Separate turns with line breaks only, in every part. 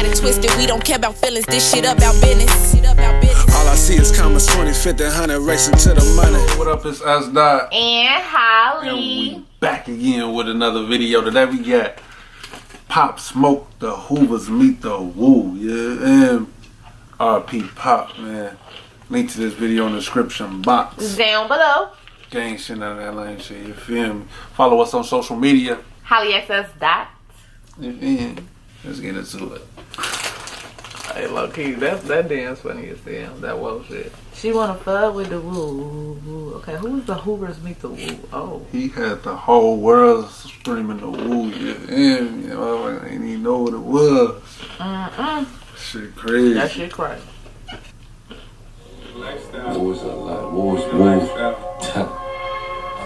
got it twisted. We don't care about feelings. This shit about business.
All I see is commas, 20, 50, 100, racing to the money.
What up, it's us, Dot.
And Holly.
And we back again with another video. Today we got Pop Smoke, the Hoovers meet the Woo, yeah, and RP Pop, man. Link to this video in the description box.
Down below.
Gang shit, none of that lame shit, you feel me? Follow us on social media.
HollyXS Dot.
You feel me? Let's get into it.
Hey, low key, that dance funny as hell. That whoa shit.
She wanna fuck with the woo. Okay, who's the Hoovers meet the woo? Oh.
He had the whole world screaming the Woo, yeah, and you know, I didn't even know what it was. Shit crazy.
That shit crazy.
Wars a lot. Wars.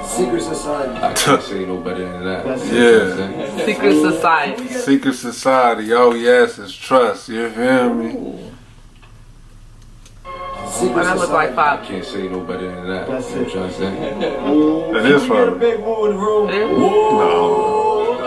Secret society. I can't say no better than that.
Yeah.
Secret society.
Secret society. Oh yes, it's trust. You feel me?
When I look like
I
five.
can't say no better than that. That's it. Trying to say.
That is funny.
Big woo in the room.
No.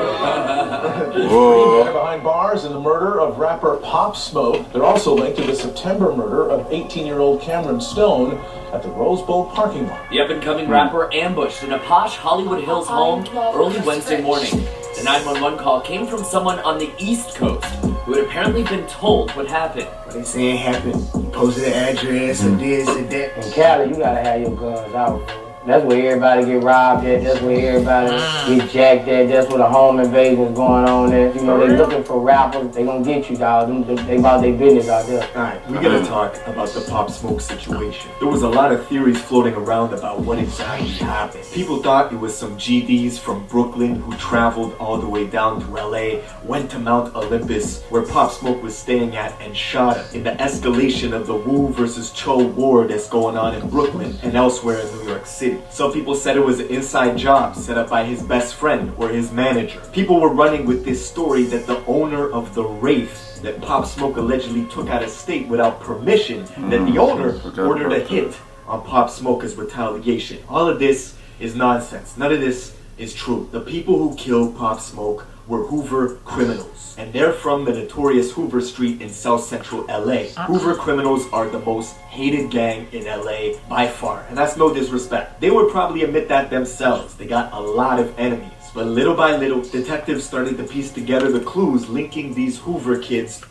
Men
Whoa.
behind bars in the murder of rapper Pop Smoke. They're also linked to the September murder of 18-year-old Cameron Stone at the Rose Bowl parking lot.
The up-and-coming rapper ambushed in a posh Hollywood Hills home early Wednesday morning. The 911 call came from someone on the East Coast who had apparently been told what happened.
What they saying happened. You posted the address and this and that.
In Cali, you gotta have your guns out. That's where everybody get robbed at. That's where everybody get jacked at. That's where the home invasion's going on at. You know, they looking for rappers. They gonna get you, dog. They about their business out there.
Alright, we gotta talk about the Pop Smoke situation. There was a lot of theories floating around about what exactly happened. People thought it was some GDs from Brooklyn who traveled all the way down to LA, went to Mount Olympus, where Pop Smoke was staying at, and shot him in the escalation of the Woo versus Cho war that's going on in Brooklyn and elsewhere in New York City. Some people said it was an inside job set up by his best friend or his manager. People were running with this story that the owner of the Wraith that Pop Smoke allegedly took out of state without permission, that the owner ordered a hit on Pop Smoke as retaliation. All of this is nonsense. None of this is true. The people who killed Pop Smoke were Hoover criminals, and they're from the notorious Hoover Street in South Central LA. Hoover criminals are the most hated gang in LA by far, and that's no disrespect. They would probably admit that themselves. They got a lot of enemies. But little by little, detectives started to piece together the clues linking these Hoover kids.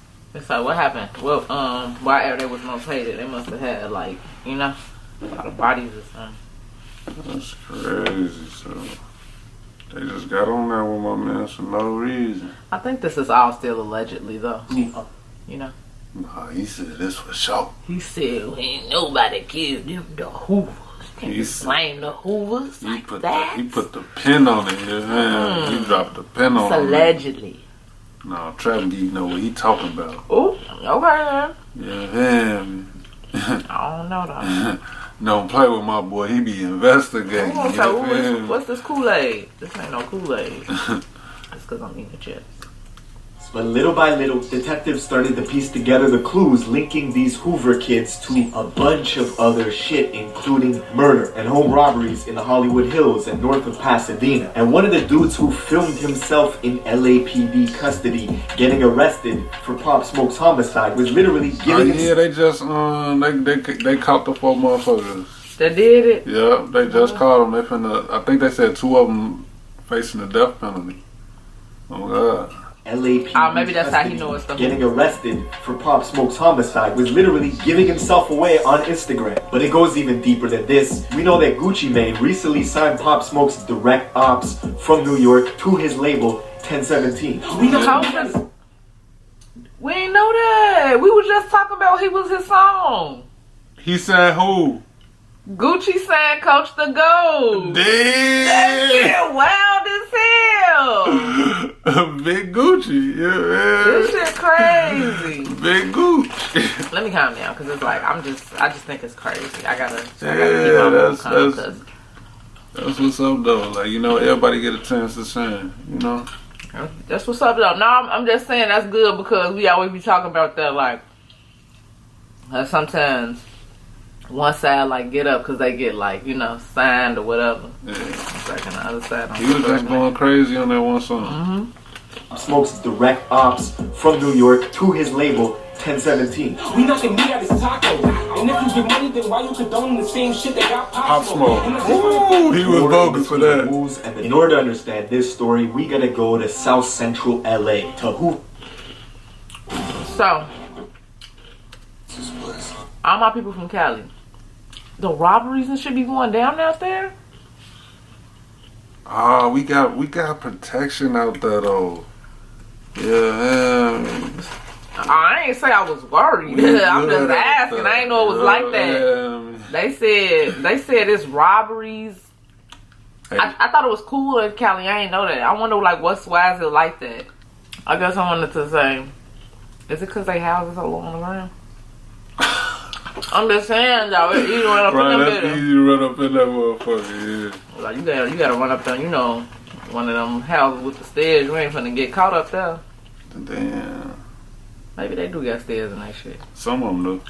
So what happened? Well, why they was most hated? They must have had, like, you know, a lot of bodies or something.
That's crazy, so they just got on there with my man for no reason.
I think this is all still allegedly, though. You know?
Nah, he said this for sure.
He said, well, ain't nobody killed them, the Hoovers.
He said,
blame the Hoovers like that.
He put the pin on it, yeah. He dropped the pin on it.
Allegedly.
No, Trap Geek know what he talking about.
Oh, okay
Yeah,
then. I don't know though.
Don't play with my boy, he be investigating.
What's this Kool-Aid? This ain't no Kool-Aid. It's because I'm eating chips.
But little by little, detectives started to piece together the clues linking these Hoover kids to a bunch of other shit, including murder and home robberies in the Hollywood Hills and north of Pasadena. And one of the dudes who filmed himself in LAPD custody getting arrested for Pop Smoke's homicide was literally giving
they just they caught the 4 motherfuckers.
They did it?
Yeah, they just caught them. They finna, I think they said 2 of them facing the death penalty. Oh God.
LAPD
maybe that's how he knows the
getting arrested for Pop Smoke's homicide was literally giving himself away on Instagram. But it goes even deeper than this. We know that Gucci Mane recently signed Pop Smoke's direct ops from New York to his label 1017.
We ain't know that. We was just talking about he was his song.
He said who?
Gucci signed Coach the Gold.
Damn.
That shit wild as hell.
Big Gucci, yeah.
This shit crazy.
Big Gucci.
Let me calm down, cause it's like I just think it's crazy. I gotta keep my move calm.
That's what's up though. Like, you know, everybody get a chance to shine. You know.
That's what's up though. No, I'm just saying that's good because we always be talking about that. Like sometimes one side like get up because they get like, you know, signed or whatever.
Yeah.
It's like on the other side.
He was just going crazy on that one song.
Smoke's direct ops from New York to his label, 1017.
We knocking meat out his taco. And if you get money, then why you condoning the same shit that got Pop Smoke?
Ooh, he was bogus for that.
And in order to understand this story, we gotta go to South Central LA, to Hoover.
So, all my people from Cali, the robberies and shit be going down out there?
We got protection out there though. Yeah.
I ain't say I was worried. I'm just asking. I ain't know it was like that. They said it's robberies. Hey. I thought it was cool in Cali. I ain't know that. I wonder like why is it like that? I guess I wanted to say, is it because they houses so long on the ground? I'm just saying, y'all. You run up in that
that's easy to run up in that motherfucker. Yeah.
Like you gotta run up there. You know, one of them houses with the stairs. You ain't finna get caught up there.
Damn.
Maybe they do got stairs and that shit.
Some of them do,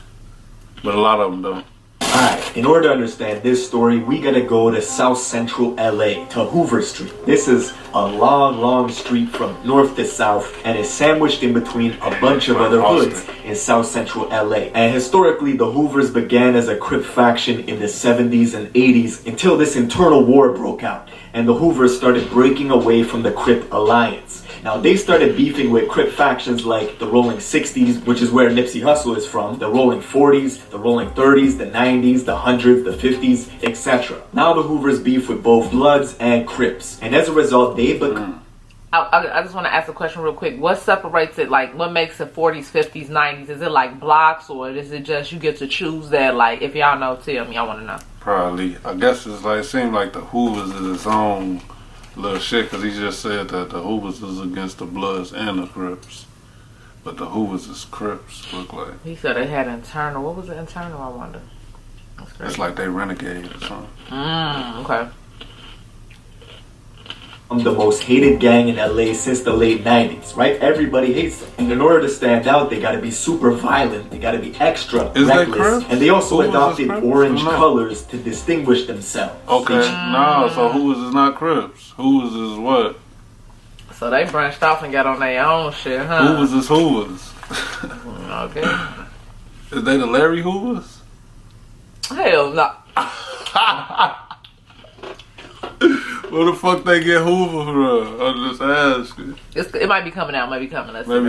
but a lot of them don't.
Alright, in order to understand this story, we gotta go to South Central LA, to Hoover Street. This is a long street from north to south, and is sandwiched in between a bunch of other hoods in South Central LA. And historically, the Hoovers began as a Crip faction in the 70s and 80s until this internal war broke out, and the Hoovers started breaking away from the Crip alliance. Now, they started beefing with Crip factions like the Rolling 60s, which is where Nipsey Hussle is from, the Rolling 40s, the Rolling 30s, the 90s, the 100s, the 50s, etc. Now the Hoovers beef with both Bloods and Crips, and as a result, they become...
I just want to ask a question real quick. What separates it? Like, what makes it 40s, 50s, 90s? Is it like blocks, or is it just you get to choose that? Like, if y'all know, tell me. I want to know.
Probably. I guess it's like, it seemed like the Hoovers is its own little shit, because he just said that the Hoovers is against the Bloods and the Crips. But the Hoovers is Crips, look like.
He said they had internal. What was the internal, I wonder?
It's like they renegade or something.
Okay.
The most hated gang in LA since the late 90s, right? Everybody hates them. And in order to stand out, they gotta be super violent, they gotta be extra reckless, and they also adopted orange colors to distinguish themselves.
Okay, no, so Hoovers is not Crips. Hoovers is what?
So they branched off and got on their own shit, huh?
Hoovers is Hoovers.
Okay.
Is they the Larry Hoovers?
Hell no.
Where the fuck they get Hoover from? I'm just asking.
It might be coming out. Maybe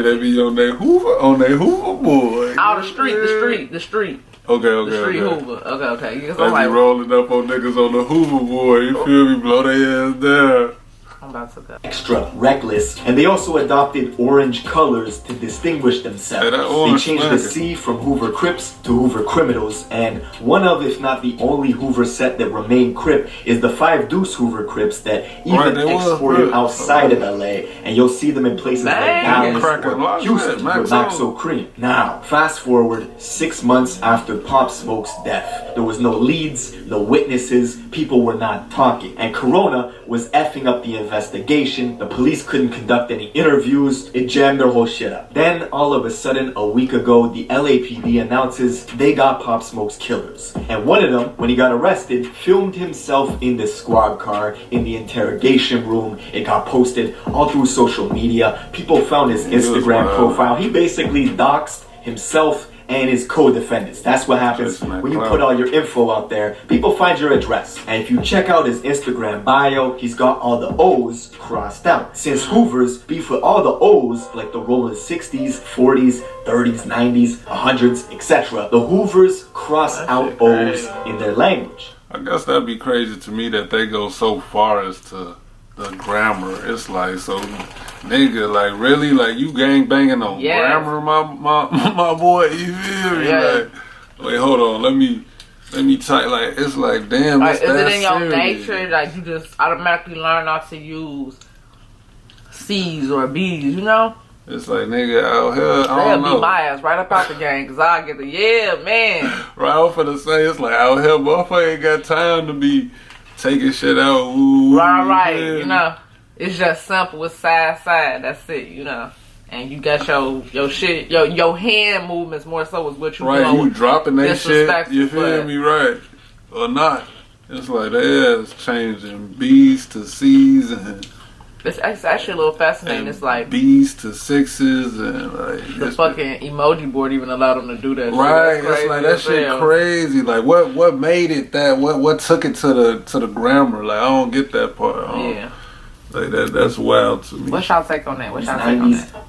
they be on their Hoover boy.
Oh, the street.
Okay.
The street
Hoover.
Okay.
They be rolling up on niggas on the Hoover boy. You feel me? Blow their ass down.
I'm about to go.
Extra reckless, and they also adopted orange colors to distinguish themselves. They changed the C from Hoover Crips to Hoover Criminals, and one of, if not the only Hoover set that remained Crip is the 5 Deuce Hoover Crips that even exported outside of LA, and you'll see them in places like Dallas or Houston, but not so cream. Now, fast forward 6 months after Pop Smoke's death. There was no leads, no witnesses, people were not talking, and Corona was effing up the investigation. The police couldn't conduct any interviews. It jammed their whole shit up. Then, all of a sudden, a week ago, the LAPD announces they got Pop Smoke's killers. And one of them, when he got arrested, filmed himself in the squad car in the interrogation room. It got posted all through social media. People found his Instagram profile. He basically doxed himself and his co-defendants. That's what happens when you put all your info out there. People find your address. And if you check out his Instagram bio, he's got all the O's crossed out. Since Hoovers beef with all the O's, like the rolling 60s, 40s, 30s, 90s, 100s, etc., the Hoovers cross out O's in their language.
I guess that'd be crazy to me that they go so far as to the grammar. It's like, so nigga, like really, like you gang banging on grammar, my boy. You feel me? Like, wait, hold on, let me type. Like, it's like, damn.
Like, is it in your
serious?
nature? Like you just automatically learn not to use C's or B's, you know?
It's like, nigga, out here, I don't know.
They'll beat my ass right up out the game, cause I get the man.
Right, I'm finna say, it's like out here, motherfucker ain't got time to be taking shit out. Ooh,
right. You know, it's just simple. It's side. That's it. You know, and you got your shit, your hand movements more so is what you
right.
doing.
You dropping that shit. You feel me? Right or not? It's like their ass changing B's to C's and
It's actually a little fascinating. It's like
B's to sixes and like
the fucking emoji board even allowed them to do that.
Right,
shit.
it's like that shit crazy. Like what made it that? What took it to the grammar? Like I don't get that part.
Yeah,
like that's wild to me.
What's y'all take on that? What's y'all take on that?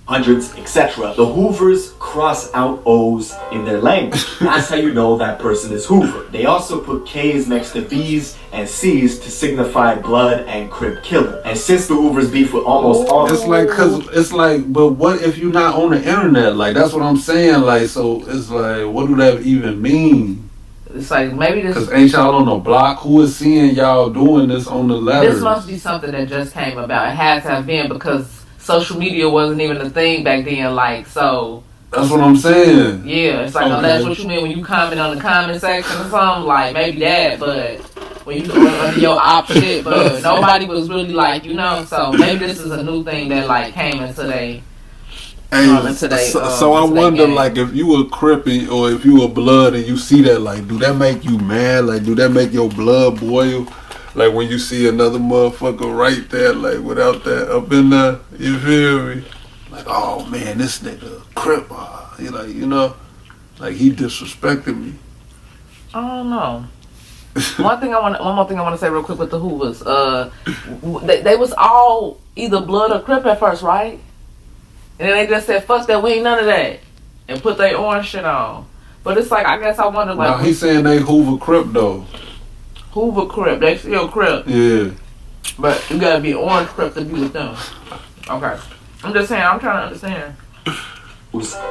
Hundreds, etc. The Hoovers cross out O's in their language. That's how you know that person is Hoover. They also put K's next to B's and C's to signify blood and crip killer. And since the Hoovers beef with almost all,
it's like, but what if you're not on the internet? Like that's what I'm saying. Like so, it's like, what do that even mean?
It's like maybe this
because ain't y'all on the block? Who is seeing y'all doing this on the letters?
This must be something that just came about. It has to have been because social media wasn't even a thing back then, like, so...
That's what I'm saying.
Yeah, it's like, that's what you mean when you comment on the comment section or something, like, maybe that, but when you go under your op shit, but nobody was really like, you know, so maybe this is a new thing that, like, came into they...
So I wonder, like, if you were Crippy or if you were Blood and you see that, like, do that make you mad? Like, do that make your blood boil? Like when you see another motherfucker right there, like without that up in there, you feel me? Like, oh man, this nigga Crip, he like, you know, like he disrespected me.
I don't know. One more thing I want to say real quick with the Hoovers. They was all either Blood or Crip at first, right? And then they just said, "Fuck that, we ain't none of that," and put their orange shit on. But it's like, I guess I wonder, like,
now he's saying they Hoover Crip though.
Hoover Crip, they still Crip.
Yeah.
But you gotta be orange Crip to be with them. Okay. I'm just saying, I'm trying to understand.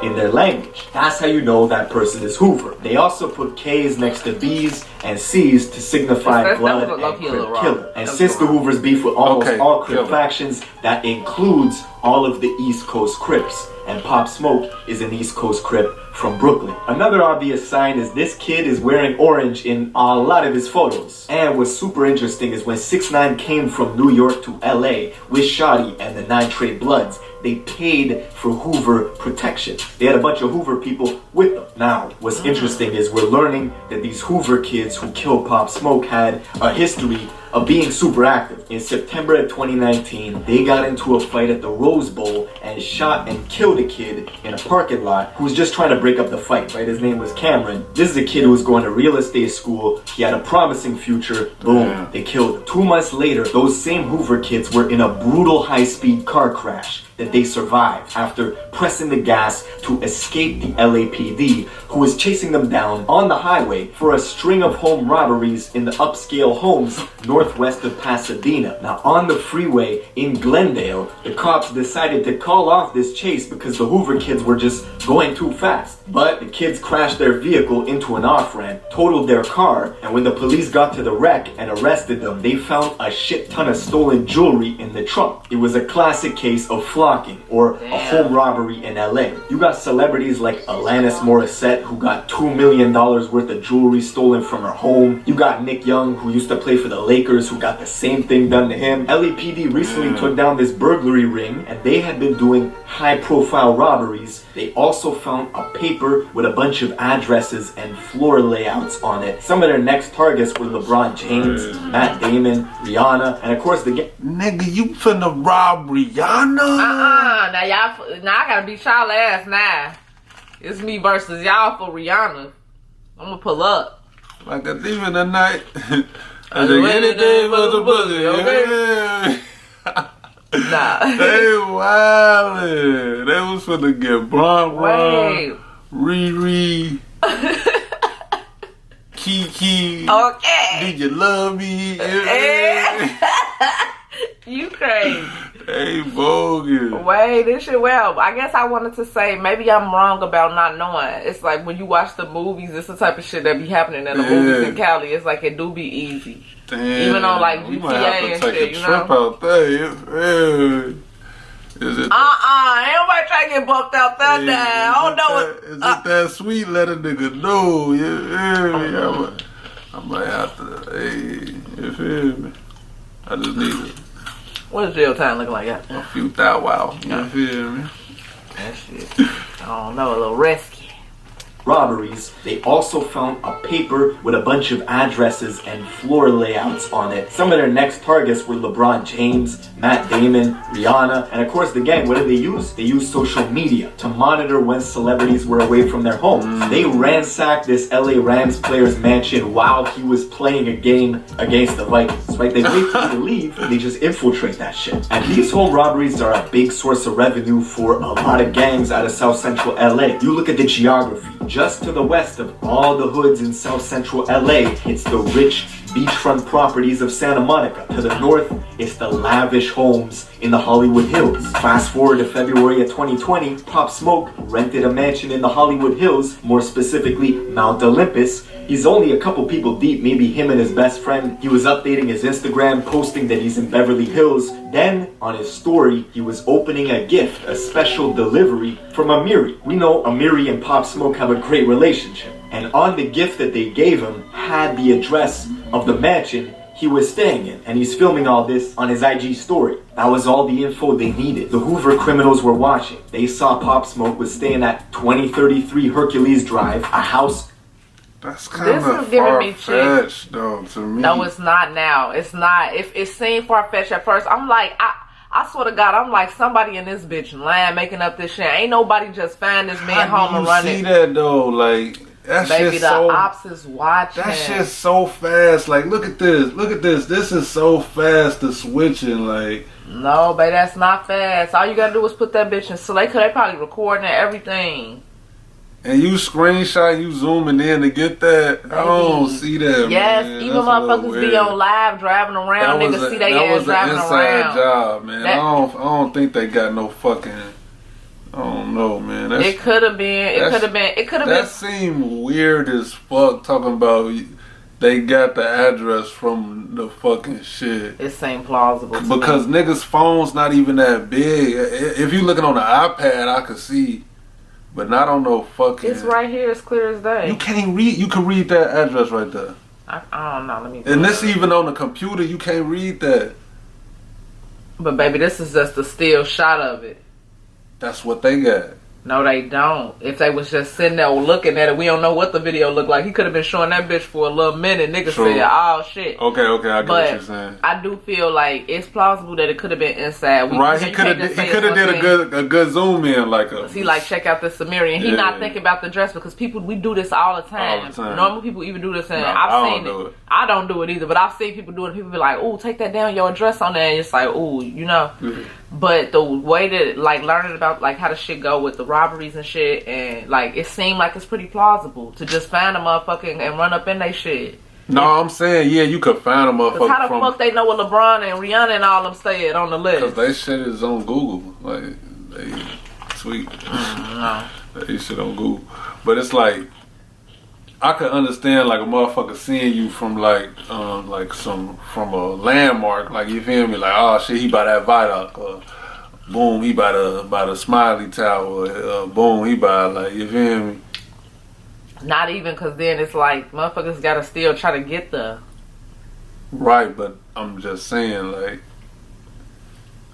In their language. That's how you know that person is Hoover. They also put K's next to B's and C's to signify blood and crip killer. And since the Hoovers beef with almost all Crip factions, that includes all of the East Coast Crips. And Pop Smoke is an East Coast Crip from Brooklyn. Another obvious sign is this kid is wearing orange in a lot of his photos. And what's super interesting is when 6ix9ine came from New York to LA with Shotty and the 9 Trey Bloods, they paid for Hoover protection. They had a bunch of Hoover people with them. Now, what's interesting is we're learning that these Hoover kids who killed Pop Smoke had a history of being super active. In September of 2019, they got into a fight at the Rose Bowl and shot and killed a kid in a parking lot who was just trying to break up the fight, right? His name was Cameron. This is a kid who was going to real estate school. He had a promising future. Boom, they killed him. 2 months later, those same Hoover kids were in a brutal high-speed car crash that they survived after pressing the gas to escape the LAPD, who was chasing them down on the highway for a string of home robberies in the upscale homes northwest of Pasadena. Now, on the freeway in Glendale, the cops decided to call off this chase because the Hoover kids were just going too fast. But the kids crashed their vehicle into an off-ramp, totaled their car, and when the police got to the wreck and arrested them, they found a shit ton of stolen jewelry in the trunk. It was a classic case of flocking, or a home robbery in LA. You got celebrities like Alanis Morissette, who got $2 million worth of jewelry stolen from her home. You got Nick Young, who used to play for the Lakers, who got the same thing done to him. LAPD recently took down this burglary ring, and they had been doing high-profile robberies. They also found a paper with a bunch of addresses and floor layouts on it. Some of their next targets were LeBron James, Matt Damon, Rihanna, and of course the
nigga, you finna rob Rihanna?
Now I gotta beat y'all ass now. It's me versus y'all for Rihanna. I'm gonna pull up.
Like a thief in the night. I think anything but the boogie, okay?
Nah.
They wildin'. They was finna get Bron, Riri, Kiki.
Okay.
Did you love me?
You crazy.
Hey, bogus.
Wait, this shit, well, I guess I wanted to say, maybe I'm wrong about not knowing. It's like when you watch the movies, it's the type of shit that be happening in the movies in Cali. It's like it do be easy.
Damn.
Even on like GTA and shit, you know?
Out there. Is it
ain't nobody trying to get bumped out there now. I don't know what.
Is it that sweet? Let a nigga know. You feel me? I might have to, hey, you feel me? I just need it.
What's jail time looking like?
A few thou wow. You feel me?
That shit. I don't know, a little risky.
robberies, they also found a paper with a bunch of addresses and floor layouts on it. Some of their next targets were LeBron James, Matt Damon, Rihanna, and of course the gang, what did they use? They used social media to monitor when celebrities were away from their homes. They ransacked this LA Rams player's mansion while he was playing a game against the Vikings, right? They wait for you to leave and they just infiltrate that shit. And these home robberies are a big source of revenue for a lot of gangs out of South Central LA. You look at the geography. Just to the west of all the hoods in South Central LA, it's the rich beachfront properties of Santa Monica. To the north, it's the lavish homes in the Hollywood Hills. Fast forward to February of 2020, Pop Smoke rented a mansion in the Hollywood Hills, more specifically Mount Olympus. He's only a couple people deep, maybe him and his best friend. He was updating his Instagram, posting that he's in Beverly Hills. Then, on his story, he was opening a gift, a special delivery from Amiri. We know Amiri and Pop Smoke have a great relationship. And on the gift that they gave him had the address of the mansion he was staying in. And he's filming all this on his IG story. That was all the info they needed. The Hoover criminals were watching. They saw Pop Smoke was staying at 2033 Hercules Drive, a house.
That's kind of far-fetched, though, to me.
No, it's not now. It's not. If it seemed far-fetched at first, I'm like, I swear to God, I'm like, somebody in this bitch lying, making up this shit. Ain't nobody just find this man home and running.
See that, though? Like, that
baby,
shit's
the
so...
ops is watching.
That shit's so fast. Like, look at this. Look at this. This is so fast, the switching, like...
No, baby, that's not fast. All you gotta do is put that bitch in select, cause they probably recording everything.
And you screenshot, you zooming in to get that. Baby. I don't see that.
Yes,
man.
even motherfuckers be on live driving around. Niggas see they ass driving around. That was an inside
job, man. I don't think they got no fucking. I don't know, man.
It could have been. It could have been. It could have been.
That seemed weird as fuck. Talking about they got the address from the fucking shit.
It seemed plausible
because niggas' phones not even that big. If you looking on the iPad, I could see. But not on no fucking...
It's right here. It's clear as day.
You can't read... You can read that address right there.
I don't know. Let me...
And this even on the computer, you can't read that.
But baby, this is just a still shot of it.
That's what they got.
No, they don't. If they was just sitting there looking at it, we don't know what the video looked like. He could have been showing that bitch for a little minute. Niggas said, oh shit.
Okay, I get what you're saying.
I do feel like it's plausible that it could have been inside.
Right, he could have did a good zoom in, like a...
He like, check out this Sumerian. He not thinking about the dress because people, we do this all the time.
All the time.
Normal people even do this, and
no,
I've seen it. I don't do it either, but I've seen people do it. People be like, "Ooh, take that down, your address on there." And it's like, "Ooh, you know." But the way that like learning about like how the shit go with the robberies and shit, and like it seemed like it's pretty plausible to just find a motherfucking and run up in they shit.
No, I'm saying you could find a motherfucker.
How the fuck they know what LeBron and Rihanna and all them stayed on the list?
Because they shit is on Google. Like they tweet. They shit on Google, but it's like. I could understand like a motherfucker seeing you from like from a landmark, like you feel me, like oh shit he by that viaduct, boom he by the Smiley Tower, boom he by like you feel me.
Not even because then it's like motherfuckers gotta still try to get the.
Right, but I'm just saying like.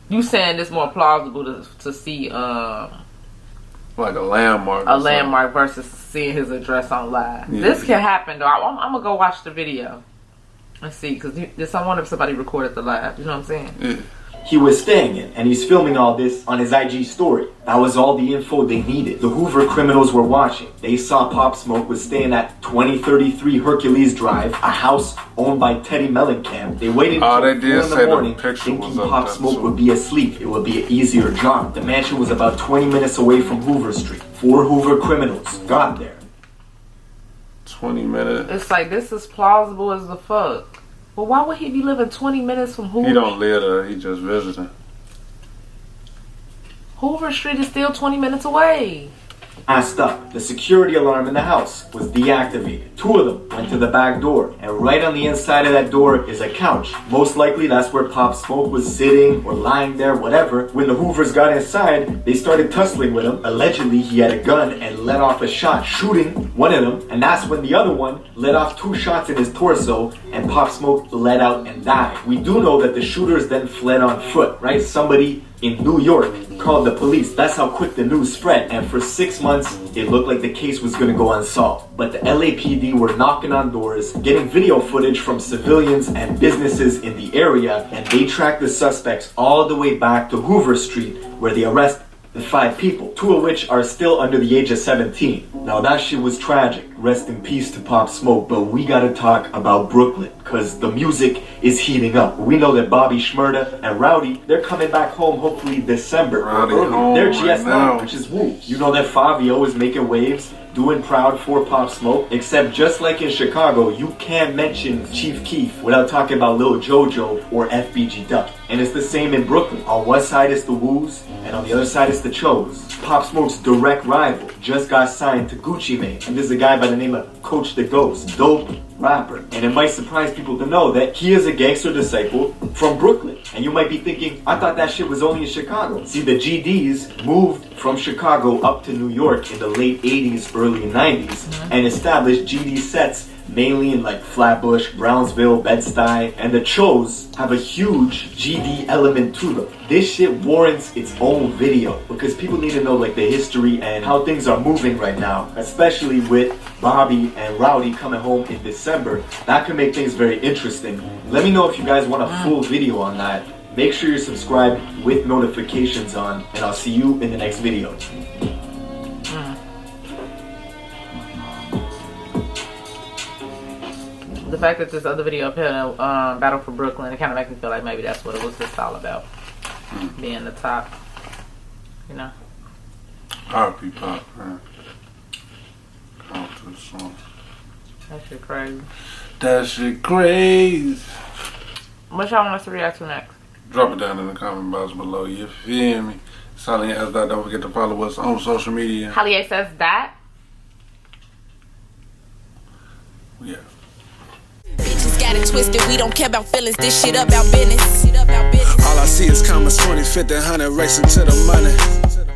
You saying it's more plausible to see
like a landmark.
A landmark versus seeing his address on live. Yeah. This can happen though. I'm gonna go watch the video and see because I wonder if somebody recorded the live. You know what I'm saying?
Yeah.
He was staying in, and he's filming all this on his IG story. That was all the info they needed. The Hoover criminals were watching. They saw Pop Smoke was staying at 2033 Hercules Drive, a house owned by Teddy Mellencamp. They waited until 4 in the morning, thinking Pop Smoke would be asleep. It would be an easier job. The mansion was about 20 minutes away from Hoover Street. 4 Hoover criminals got there.
20 minutes.
It's like, this is plausible as the fuck. But why would he be living 20 minutes from Hoover?
He don't live there. He just visiting.
Hoover Street is still 20 minutes away.
Passed up. The security alarm in the house was deactivated. 2 of them went to the back door, and right on the inside of that door is a couch. Most likely that's where Pop Smoke was sitting or lying there, whatever. When the Hoovers got inside, they started tussling with him. Allegedly, he had a gun and let off a shot, shooting one of them, and that's when the other one let off 2 shots in his torso, and Pop Smoke let out and died. We do know that the shooters then fled on foot, right? Somebody in New York called the police. That's how quick the news spread. And for 6 months, it looked like the case was going to go unsolved. But the LAPD were knocking on doors, getting video footage from civilians and businesses in the area, and they tracked the suspects all the way back to Hoover Street, where they arrested the 5 people, 2 of which are still under the age of 17. Now that shit was tragic. Rest in peace to Pop Smoke, but we gotta talk about Brooklyn, cause the music is heating up. We know that Bobby Shmurda and Rowdy, they're coming back home hopefully December. They're GS9, right, which is Woo. You know that Fabio is making waves, doing proud for Pop Smoke, except just like in Chicago, you can't mention Chief Keef without talking about Lil Jojo or FBG Duck. And it's the same in Brooklyn. On one side is the Woos, and on the other side is the Chos. Pop Smoke's direct rival just got signed to Gucci Mane, and this is a guy by the name of Coach the Ghost, dope rapper. And it might surprise people to know that he is a gangster disciple from Brooklyn. And you might be thinking, I thought that shit was only in Chicago. See, the GDs moved from Chicago up to New York in the late 80s, early 90s, and established GD sets mainly in like Flatbush, Brownsville, Bed-Stuy, and the Chos have a huge GD element to them. This shit warrants its own video because people need to know like the history and how things are moving right now, especially with Bobby and Rowdy coming home in December. That could make things very interesting. Let me know if you guys want a full video on that. Make sure you're subscribed with notifications on, and I'll see you in the next video.
The fact that this other video up here, Battle for Brooklyn, it kind of makes me feel like maybe that's what it was just all about. Being the top, you know.
R.I.P. Pop, man. Come to the song.
That shit crazy.
That shit crazy.
What y'all want us to react to next?
Drop it down in the comment box below, you feel me? Sally has that. Don't forget to follow us on social media.
Holly says that.
Yeah.
Bitches got it twisted, we don't care about feelings, this shit about business.
All I see is commas, 20, 50, 100, racing to the money.